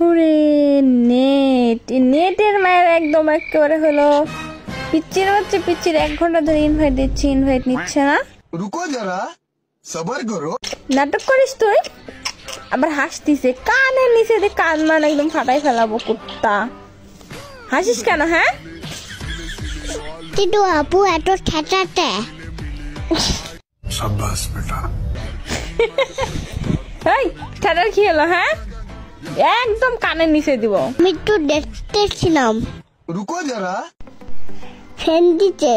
ওরে নেট, নেটের মায়ের একদম একেবারে হলো পিচ্চির হচ্ছে পিচ্চির। 1 ঘন্টা ধরে ইনভাইট দিচ্ছি, ইনভাইট নিচ্ছে না। রুকো যারা, সবার করো। নাটক করিস তুই, আবার হাসতিছে কানের নিচে দিয়ে, কান মান একদম ফাটাই ফেলাবো কুত্তা। হাসিস কেন? হ্যাঁ কিন্তু আপু এত ঠেটাতে। শাবাশ বেটা। এই ঠেটার কি হলো? হ্যাঁ একদম কানের নিচে দিব। আমি একটু দেখতেছিলাম রুকো যারা, ফ্রেন্ড দিতে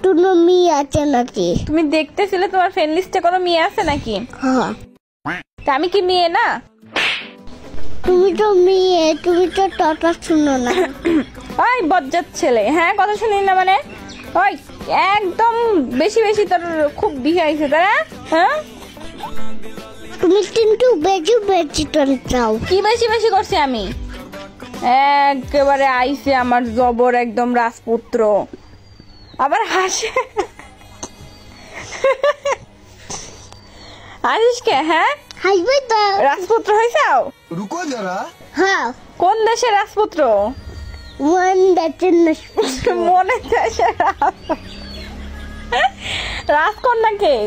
কোনো মেয়ে আছে নাকি। তুমি দেখতেছিলে তোমার ফ্রেন্ড লিস্টে কোনো মেয়ে আছে নাকি? হ্যাঁ তা আমি কি মেয়ে না? তুমি তো মেয়ে, তুমি তো কথা শুনো না। ওই বজ্জাত ছেলে, হ্যাঁ কথা শুনি না মানে? ওই একদম বেশি বেশি তোর খুব বিহাইছে তারা। হ্যাঁ তুমি কিন্তু বেশি বেশি টান চাও। কি বেশি বেশি করছি আমি? একেবারে আইছে আমার জবর একদম রাজপুত্র, আবার হাসে। হাসিস কে? হ্যাঁ হাসবে তো। রাজপুত্র হয়েছাও? রুকো যারা, হ্যাঁ কোন দেশের রাজপুত্র? ওয়ান দ্যাটের মনে দেশের রাজকন্যা কে?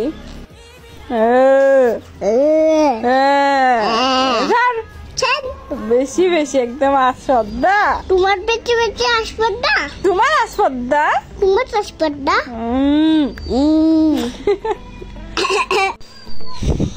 বেশি বেশি একদম আসপদ্দা। তোমার বেশি বেশি আসবে না। তোমার আসপদ্দা, তোমার আসবে না।